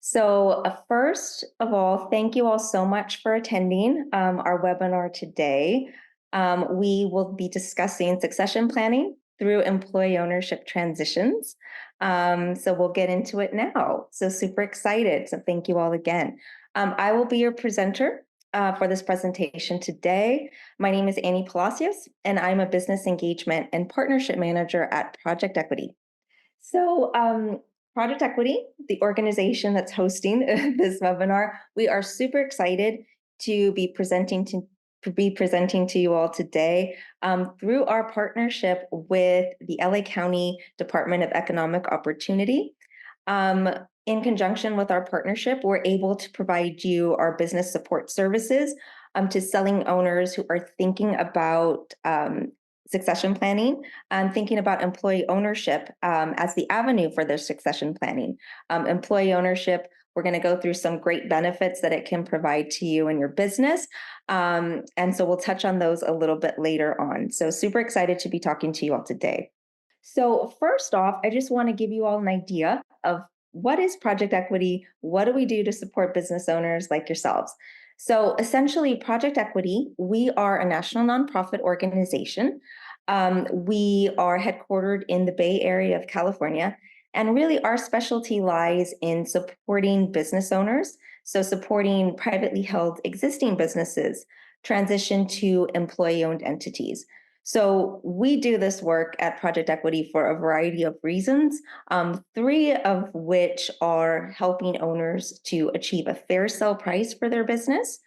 First of all, thank you all so much for attending our webinar today. We will be discussing succession planning through employee ownership transitions. So we'll get into it now. So super excited. So thank you all again. I will be your presenter for this presentation today. My name is Annie Palacios, and I'm a business engagement and partnership manager at Project Equity. So, Project Equity, the organization that's hosting this webinar, we are super excited to be presenting to you all today through our partnership with the LA County Department of Economic Opportunity. In conjunction with our partnership, we're able to provide you our business support services to selling owners who are thinking about succession planning and thinking about employee ownership as the avenue for their succession planning. Employee ownership, we're going to go through some great benefits that it can provide to you and your business. And so we'll touch on those a little bit later on. So super excited to be talking to you all today. So first off, I just want to give you all an idea of what is Project Equity? What do we do to support business owners like yourselves? So essentially, Project Equity, we are a national nonprofit organization. We are headquartered in the Bay Area of California, and really our specialty lies in supporting business owners, so supporting privately held existing businesses transition to employee-owned entities. So we do this work at Project Equity for a variety of reasons, three of which are helping owners to achieve a fair sale price for their business,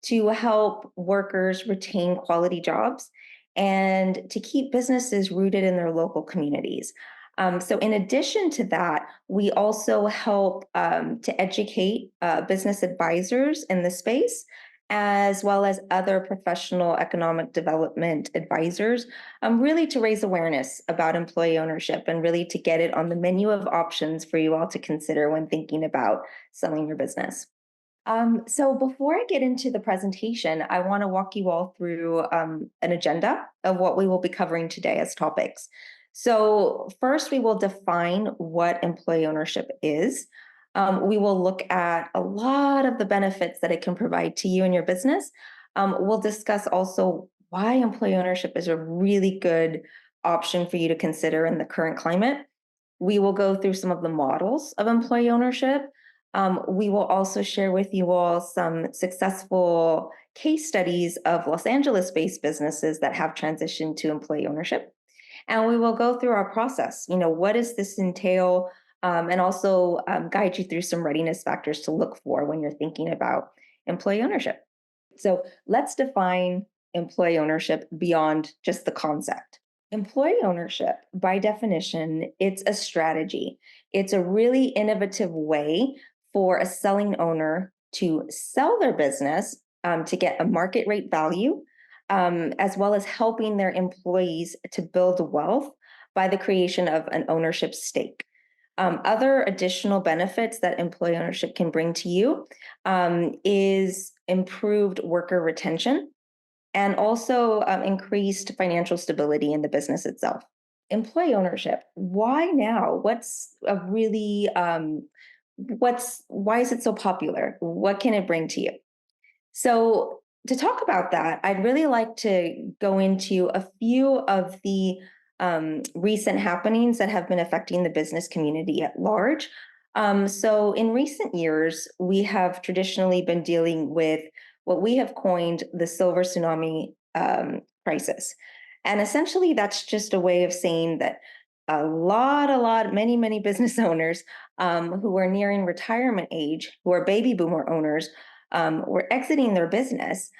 to help workers retain quality jobs, and to keep businesses rooted in their local communities. So in addition to that, we also help to educate business advisors in the space, as well as other professional economic development advisors, really to raise awareness about employee ownership and really to get it on the menu of options for you all to consider when thinking about selling your business. So before I get into the presentation, I want to walk you all through an agenda of what we will be covering today as topics. So first, we will define what employee ownership is. We will look at a lot of the benefits that it can provide to you and your business. We'll discuss also why employee ownership is a really good option for you to consider in the current climate. We will go through some of the models of employee ownership. We will also share with you all some successful case studies of Los Angeles-based businesses that have transitioned to employee ownership. And we will go through our process. What does this entail? And also guide you through some readiness factors to look for when you're thinking about employee ownership. So let's define employee ownership beyond just the concept. Employee ownership, by definition, it's a strategy. It's a really innovative way for a selling owner to sell their business to get a market rate value, as well as helping their employees to build wealth by the creation of an ownership stake. Other additional benefits that employee ownership can bring to you is improved worker retention and also increased financial stability in the business itself. Employee ownership, why now? Why is it so popular? What can it bring to you? So to talk about that, I'd really like to go into a few of the recent happenings that have been affecting the business community at large. So in recent years, we have traditionally been dealing with what we have coined the silver tsunami crisis. And essentially, that's just a way of saying that many business owners who are nearing retirement age, who are baby boomer owners, were exiting their business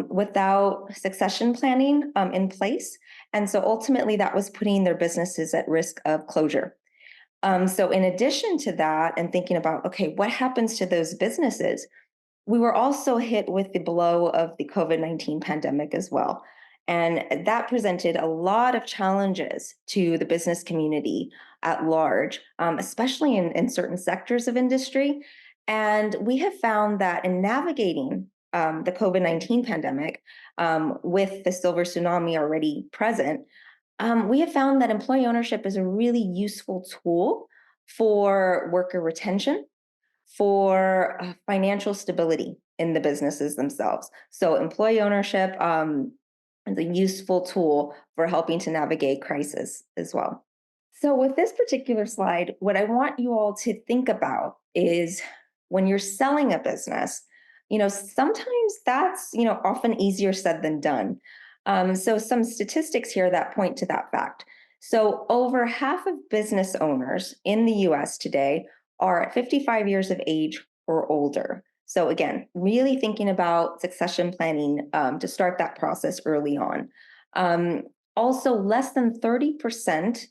without succession planning in place. And so ultimately, that was putting their businesses at risk of closure. So in addition to that, and thinking about, okay, what happens to those businesses? We were also hit with the blow of the COVID-19 pandemic as well. And that presented a lot of challenges to the business community at large, especially in certain sectors of industry. And we have found that in navigating the COVID-19 pandemic with the silver tsunami already present, we have found that employee ownership is a really useful tool for worker retention, for financial stability in the businesses themselves. So employee ownership is a useful tool for helping to navigate crisis as well. So with this particular slide, what I want you all to think about is when you're selling a business, sometimes that's, often easier said than done. So some statistics here that point to that fact. So over half of business owners in the US today are 55 years of age or older. So again, really thinking about succession planning to start that process early on. Also, less than 30%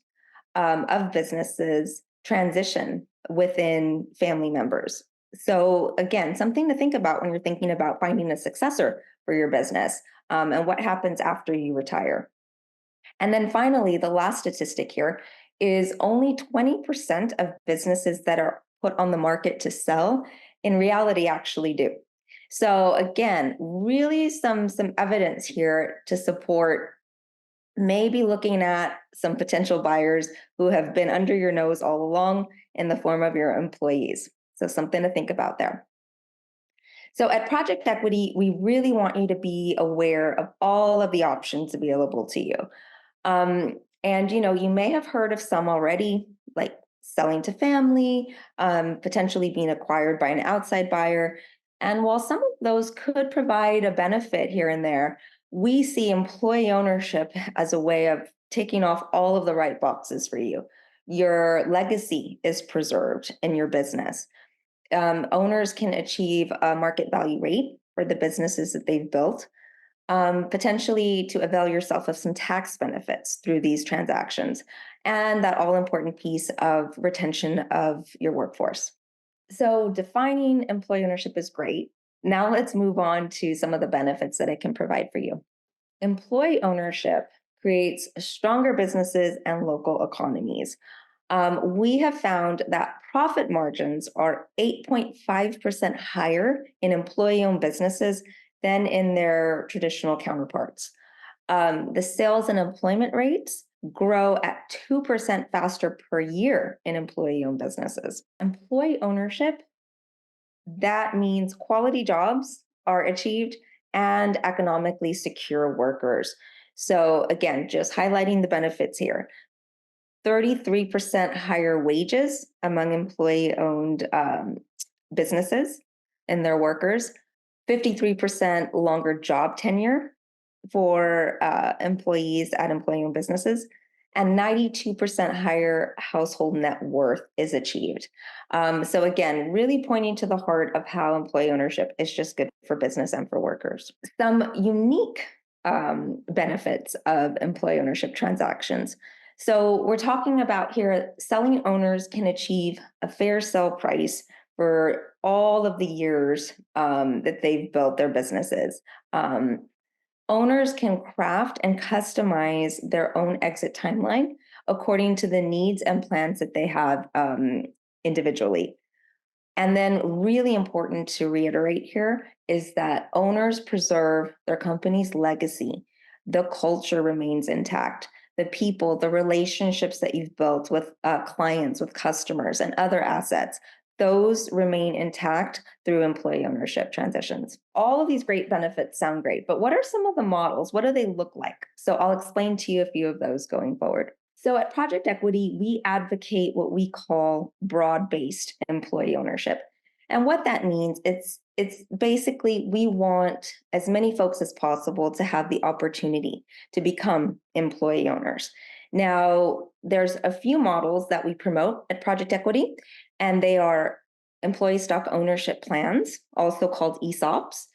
of businesses transition within family members. So again, something to think about when you're thinking about finding a successor for your business and what happens after you retire. And then finally, the last statistic here is only 20% of businesses that are put on the market to sell in reality actually do. So again, really some evidence here to support maybe looking at some potential buyers who have been under your nose all along in the form of your employees. So something to think about there. So at Project Equity, we really want you to be aware of all of the options available to you. And you may have heard of some already, like selling to family, potentially being acquired by an outside buyer. And while some of those could provide a benefit here and there, we see employee ownership as a way of taking off all of the right boxes for you. Your legacy is preserved in your business. Owners can achieve a market value rate for the businesses that they've built, potentially to avail yourself of some tax benefits through these transactions, and that all important piece of retention of your workforce. So, defining employee ownership is great. Now, let's move on to some of the benefits that it can provide for you. Employee ownership creates stronger businesses and local economies. We have found that profit margins are 8.5% higher in employee owned businesses than in their traditional counterparts. The sales and employment rates grow at 2% faster per year in employee owned businesses. Employee ownership, that means quality jobs are achieved and economically secure workers. So, again, just highlighting the benefits here. 33% higher wages among employee owned businesses and their workers, 53% longer job tenure for employees at employee owned businesses, and 92% higher household net worth is achieved. So, again, really pointing to the heart of how employee ownership is just good for business and for workers. Some unique benefits of employee ownership transactions. So we're talking about here selling owners can achieve a fair sell price for all of the years that they've built their businesses. Owners can craft and customize their own exit timeline according to the needs and plans that they have individually. And then, really important to reiterate here is that owners preserve their company's legacy. The culture remains intact. The people, the relationships that you've built with clients, with customers, and other assets, those remain intact through employee ownership transitions. All of these great benefits sound great, but what are some of the models? What do they look like? So I'll explain to you a few of those going forward. So at Project Equity, we advocate what we call broad-based employee ownership. And what that means, it's basically we want as many folks as possible to have the opportunity to become employee owners. Now, there's a few models that we promote at Project Equity, and they are employee stock ownership plans, also called ESOPs,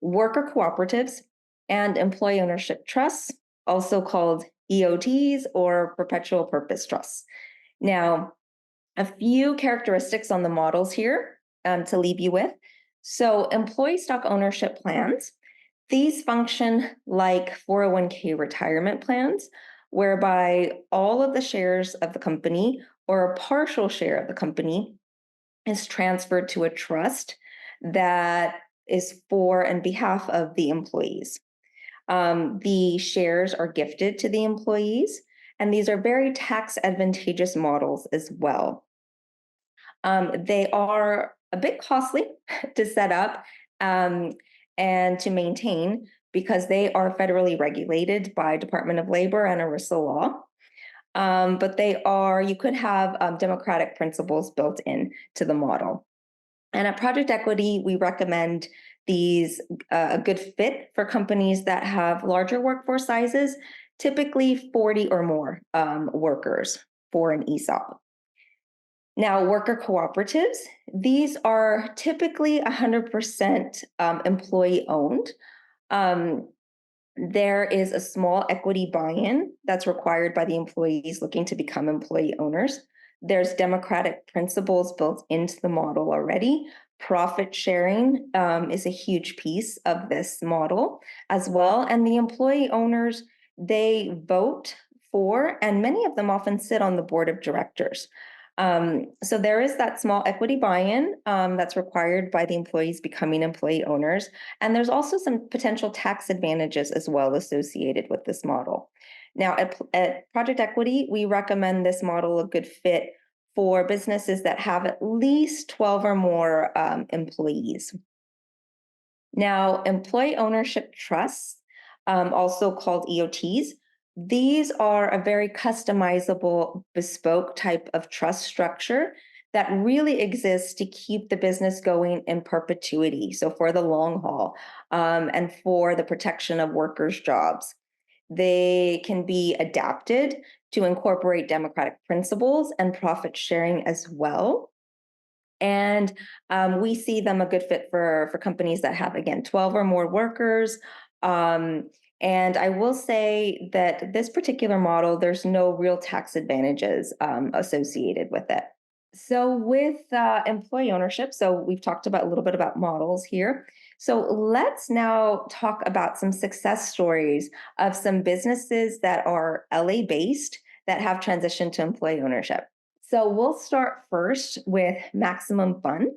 worker cooperatives, and employee ownership trusts, also called EOTs or perpetual purpose trusts. Now, a few characteristics on the models here to leave you with. So, employee stock ownership plans, these function like 401k retirement plans, whereby all of the shares of the company or a partial share of the company is transferred to a trust that is for and behalf of the employees. The shares are gifted to the employees, and these are very tax advantageous models as well. They are a bit costly to set up and to maintain because they are federally regulated by Department of Labor and ERISA law. But you could have democratic principles built in to the model. And at Project Equity, we recommend these a good fit for companies that have larger workforce sizes, typically 40 or more workers for an ESOP. Now, worker cooperatives, these are typically 100% employee owned. Um, there is a small equity buy-in that's required by the employees looking to become employee owners. There's democratic principles built into the model already. Profit sharing is a huge piece of this model as well. And the employee owners, they vote for, and many of them often sit on the board of directors. So there is that small equity buy-in that's required by the employees becoming employee owners. And there's also some potential tax advantages as well associated with this model. Now, at Project Equity, we recommend this model a good fit for businesses that have at least 12 or more employees. Now, employee ownership trusts, also called EOTs, these are a very customizable, bespoke type of trust structure that really exists to keep the business going in perpetuity. So, for the long haul and for the protection of workers' jobs. They can be adapted to incorporate democratic principles and profit sharing as well. And we see them a good fit for companies that have, again, 12 or more workers. And I will say that this particular model, there's no real tax advantages associated with it. So with employee ownership, so we've talked about a little bit about models here. So let's now talk about some success stories of some businesses that are LA based that have transitioned to employee ownership. So we'll start first with Maximum Fun.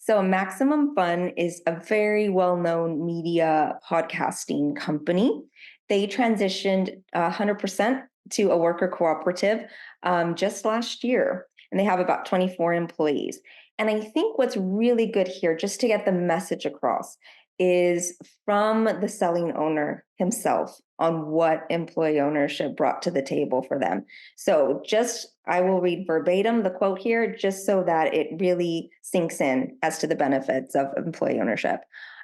So Maximum Fun is a very well-known media podcasting company. They transitioned 100% to a worker cooperative just last year, and they have about 24 employees. And I think what's really good here, just to get the message across, is from the selling owner himself on what employee ownership brought to the table for them. So I will read verbatim the quote here, just so that it really sinks in as to the benefits of employee ownership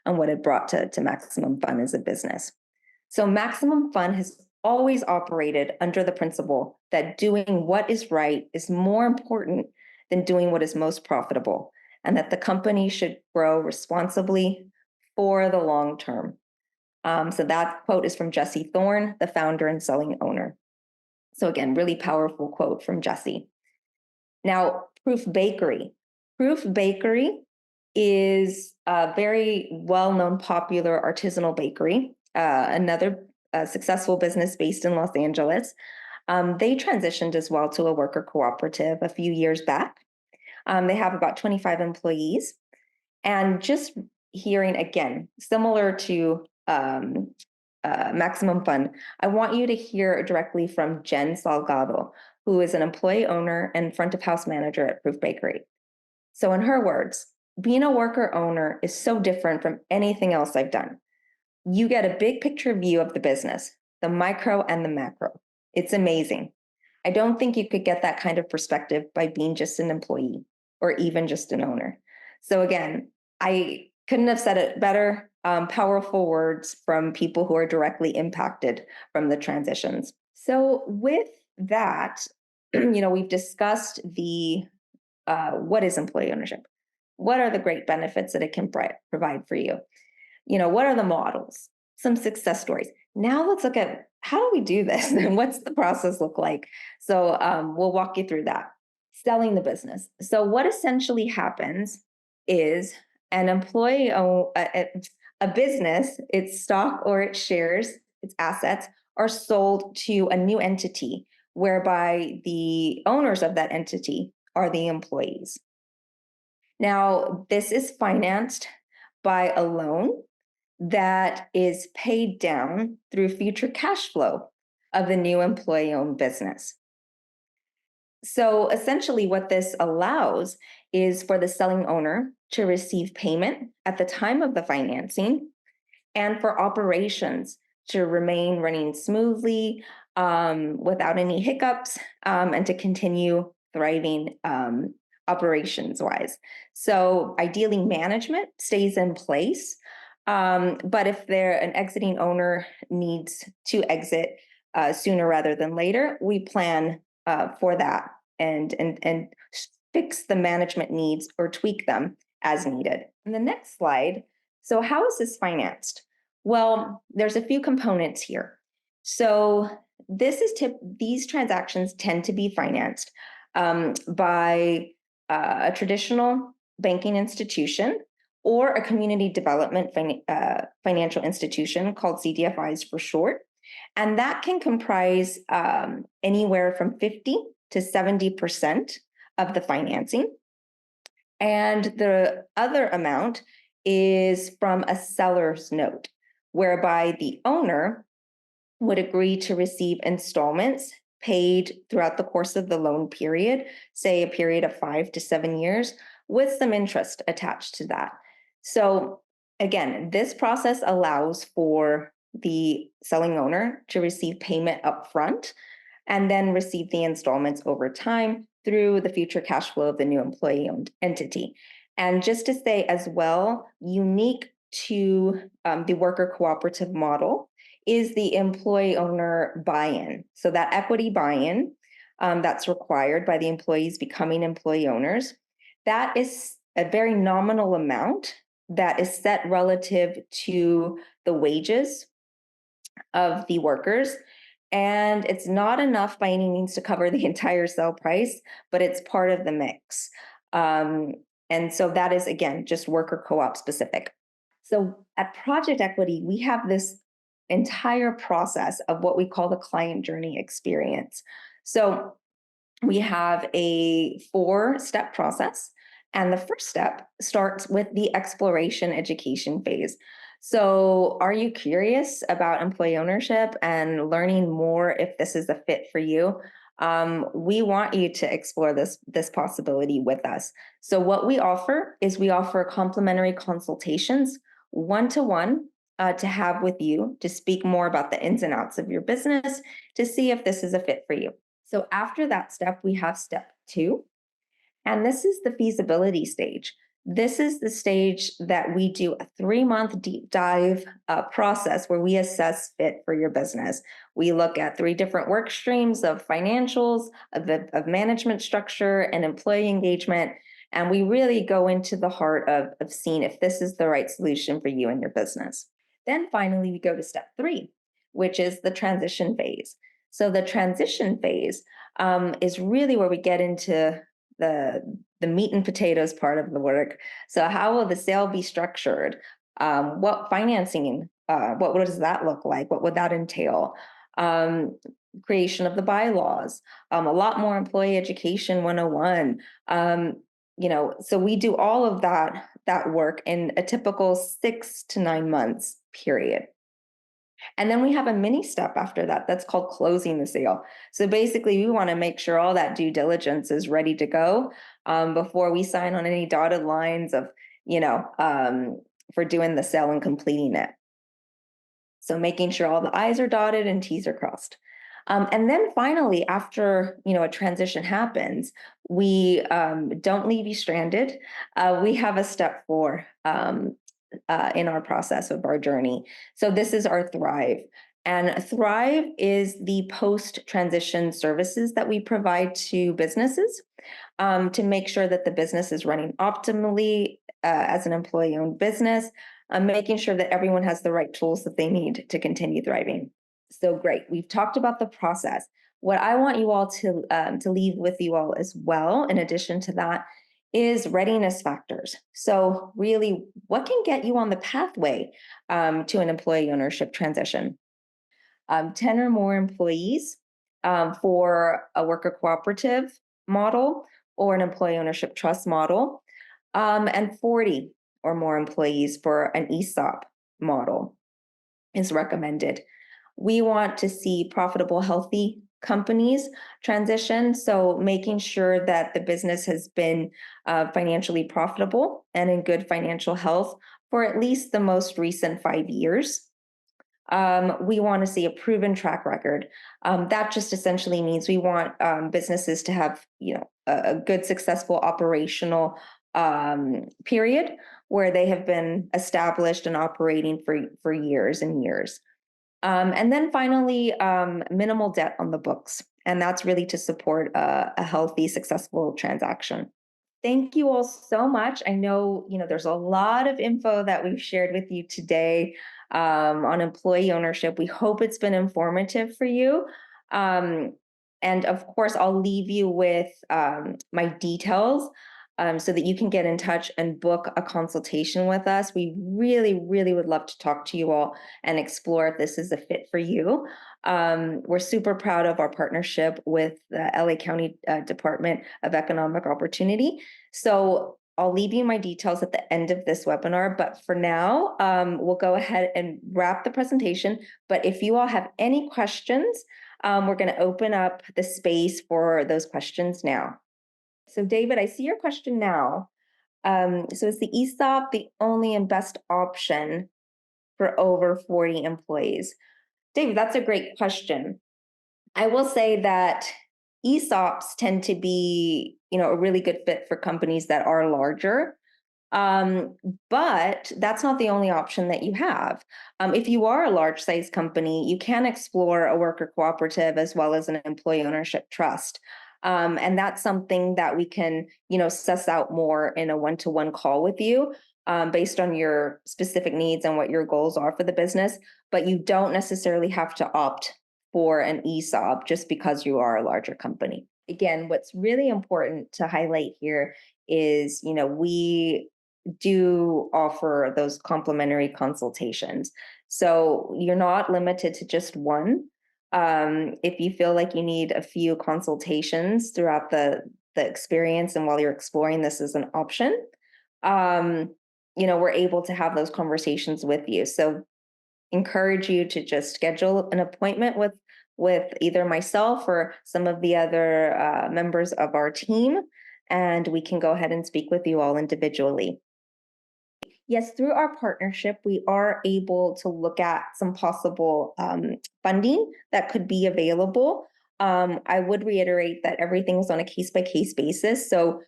and what it brought to Maximum Fun as a business. So Maximum Fun has always operated under the principle that doing what is right is more important than doing what is most profitable, and that the company should grow responsibly for the long term. So that quote is from Jesse Thorne, the founder and selling owner. So again, really powerful quote from Jesse. Now, Proof Bakery. Proof Bakery is a very well-known, popular artisanal bakery, another successful business based in Los Angeles. They transitioned as well to a worker cooperative a few years back. They have about 25 employees. And just hearing, again, similar to Maximum Fun, I want you to hear directly from Jen Salgado, who is an employee owner and front of house manager at Proof Bakery. So in her words, being a worker owner is so different from anything else I've done. You get a big picture view of the business, the micro and the macro. It's amazing. I don't think you could get that kind of perspective by being just an employee or even just an owner. So again, I couldn't have said it better. Powerful words from people who are directly impacted from the transitions. So with that, we've discussed what is employee ownership? What are the great benefits that it can provide for you? What are the models? Some success stories. Now let's look at how do we do this and what's the process look like? So we'll walk you through that. Selling the business. So what essentially happens is an employee own a business, its stock or its shares, its assets are sold to a new entity whereby the owners of that entity are the employees. Now, this is financed by a loan that is paid down through future cash flow of the new employee-owned business. So essentially what this allows is for the selling owner to receive payment at the time of the financing and for operations to remain running smoothly without any hiccups and to continue thriving operations wise. So ideally management stays in place. But if an exiting owner needs to exit sooner rather than later, we plan for that and fix the management needs or tweak them as needed. In the next slide, so how is this financed? Well, there's a few components here. So these transactions tend to be financed by a traditional banking institution or a community development financial institution called CDFIs for short. And that can comprise anywhere from 50 to 70% of the financing. And the other amount is from a seller's note, whereby the owner would agree to receive installments paid throughout the course of the loan period, say a period of 5 to 7 years, with some interest attached to that. So again, this process allows for the selling owner to receive payment upfront and then receive the installments over time through the future cash flow of the new employee-owned entity. And just to say as well, unique to the worker cooperative model is the employee owner buy-in. So that equity buy-in that's required by the employees becoming employee owners, that is a very nominal amount that is set relative to the wages of the workers. And it's not enough by any means to cover the entire sale price, but it's part of the mix. And so that is, again, just worker co-op specific. So at Project Equity, we have this entire process of what we call the client journey experience. So we have a 4-step process. And the first step starts with the exploration education phase. So are you curious about employee ownership and learning more if this is a fit for you? We want you to explore this possibility with us. So what we offer is we offer complimentary consultations, one-to-one, to have with you to speak more about the ins and outs of your business to see if this is a fit for you. So after that step, we have step 2, and this is the feasibility stage. This is the stage that we do a 3-month deep dive process where we assess fit for your business. We look at 3 different work streams of financials, of management structure, and employee engagement. And we really go into the heart of seeing if this is the right solution for you and your business. Then finally, we go to step 3, which is the transition phase. So the transition phase is really where we get into the meat and potatoes part of the work. So how will the sale be structured? What financing, what does that look like? What would that entail? Creation of the bylaws, a lot more employee education 101. So we do all of that work in a typical 6 to 9 months period. And then we have a mini step after that that's called closing the sale. So basically, we want to make sure all that due diligence is ready to go before we sign on any dotted lines of, for doing the sale and completing it. So making sure all the I's are dotted and T's are crossed. And then finally, after a transition happens, we don't leave you stranded. We have a step 4 in our process of our journey. So this is our Thrive. And Thrive is the post-transition services that we provide to businesses to make sure that the business is running optimally as an employee-owned business, making sure that everyone has the right tools that they need to continue thriving. So great. We've talked about the process. What I want you all to leave with you all as well, in addition to that, is readiness factors. So really, what can get you on the pathway to an employee ownership transition? 10 or more employees for a worker cooperative model or an employee ownership trust model, and 40 or more employees for an ESOP model is recommended. We want to see profitable, healthy company's transition. So making sure that the business has been financially profitable and in good financial health for at least the most recent 5 years. We want to see a proven track record. That just essentially means we want businesses to have, a good, successful operational period where they have been established and operating for years and years. And then finally, minimal debt on the books, and that's really to support a healthy, successful transaction. Thank you all so much. I know, there's a lot of info that we've shared with you today on employee ownership. We hope it's been informative for you. Um, and of course, I'll leave you with my details so that you can get in touch and book a consultation with us. We really, really would love to talk to you all and explore if this is a fit for you. We're super proud of our partnership with the LA County Department of Economic Opportunity. So I'll leave you my details at the end of this webinar, but for now, we'll go ahead and wrap the presentation. But if you all have any questions, we're going to open up the space for those questions now. So David, I see your question now. So is the ESOP the only and best option for over 40 employees? David, that's a great question. I will say that ESOPs tend to be, a really good fit for companies that are larger. But that's not the only option that you have. If you are a large size company, you can explore a worker cooperative as well as an employee ownership trust. And that's something that we can, suss out more in a one-to-one call with you based on your specific needs and what your goals are for the business. But you don't necessarily have to opt for an ESOP just because you are a larger company. Again, what's really important to highlight here is, we do offer those complimentary consultations. So you're not limited to just one. If you feel like you need a few consultations throughout the experience and while you're exploring this as an option, we're able to have those conversations with you. So encourage you to just schedule an appointment with either myself or some of the other members of our team, and we can go ahead and speak with you all individually. Yes, through our partnership, we are able to look at some possible funding that could be available. I would reiterate that everything's on a case-by-case basis. So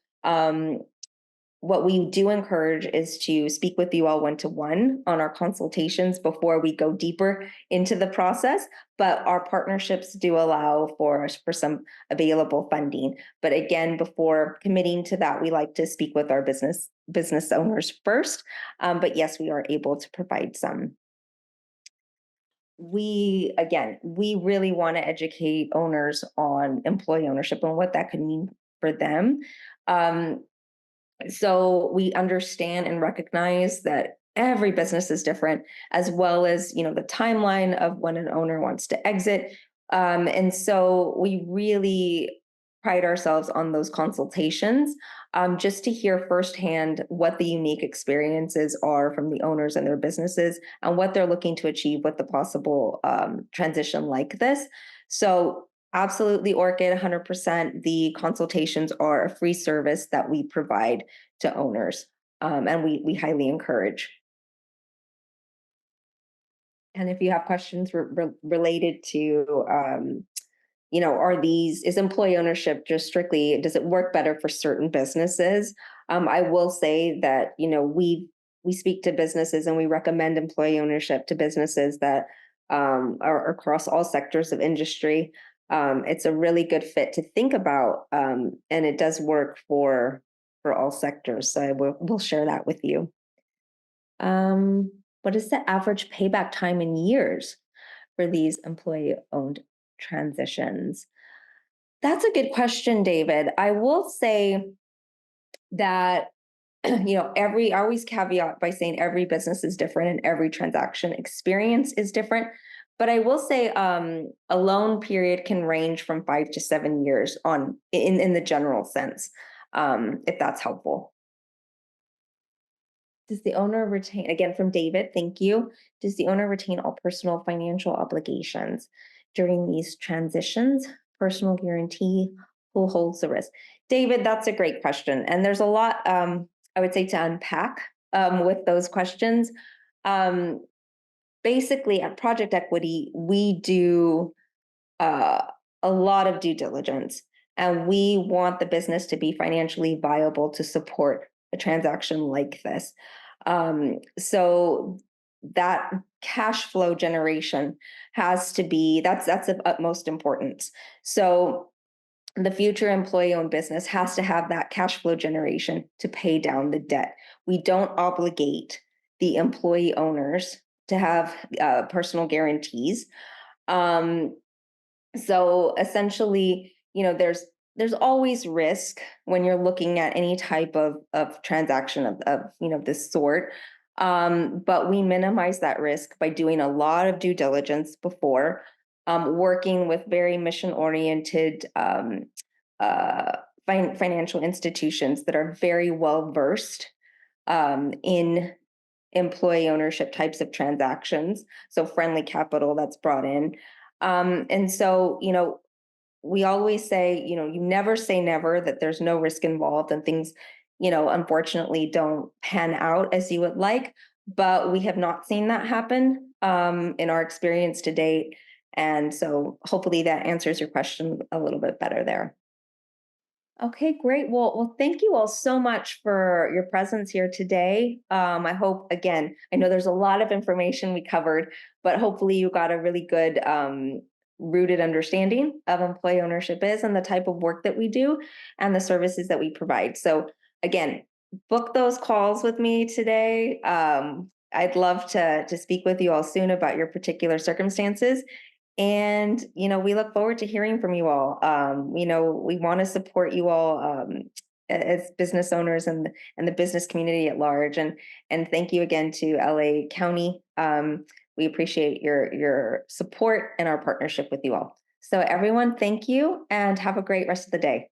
what we do encourage is to speak with you all one-to-one on our consultations before we go deeper into the process. But our partnerships do allow for some available funding. But again, before committing to that, we like to speak with our business owners first. But yes, we are able to provide some. We really want to educate owners on employee ownership and what that could mean for them. So we understand and recognize that every business is different, as well as, the timeline of when an owner wants to exit. And so we really pride ourselves on those consultations, just to hear firsthand what the unique experiences are from the owners and their businesses and what they're looking to achieve with the possible transition like this. So absolutely, Orchid, 100%. The consultations are a free service that we provide to owners, and we highly encourage. And if you have questions related to, is employee ownership just strictly, does it work better for certain businesses? I will say that, we speak to businesses and we recommend employee ownership to businesses that are across all sectors of industry. It's a really good fit to think about, and it does work for all sectors. So we'll share that with you. What is the average payback time in years for these employee-owned transitions? That's a good question, David. I will say that I always caveat by saying every business is different and every transaction experience is different. But I will say a loan period can range from 5 to 7 years in the general sense, if that's helpful. Does the owner retain, again from David, thank you. Does the owner retain all personal financial obligations during these transitions? personal guarantee, who holds the risk? David, that's a great question. And there's a lot, I would say, to unpack with those questions. Um, Basically, at Project Equity, we do uh, a lot of due diligence, and we want the business to be financially viable to support a transaction like this. So that cash flow generation has to be that's of utmost importance. So the future employee owned business has to have that cash flow generation to pay down the debt. We don't obligate the employee owners to have personal guarantees. Um, so essentially, there's always risk when you're looking at any type of transaction of this sort. But we minimize that risk by doing a lot of due diligence before, working with very mission oriented uh, financial institutions that are very well versed in employee ownership types of transactions. So friendly capital that's brought in. And so, we always say, you never say never, that there's no risk involved and things, unfortunately don't pan out as you would like. But we have not seen that happen in our experience to date. And so hopefully that answers your question a little bit better there. Okay, great. Well, thank you all so much for your presence here today. I hope, again, I know there's a lot of information we covered, but hopefully you got a really good rooted understanding of employee ownership is and the type of work that we do and the services that we provide. So again, book those calls with me today. I'd love to speak with you all soon about your particular circumstances. And, we look forward to hearing from you all. We want to support you all as business owners and the business community at large. And thank you again to LA County. We appreciate your support and our partnership with you all. So everyone, thank you and have a great rest of the day.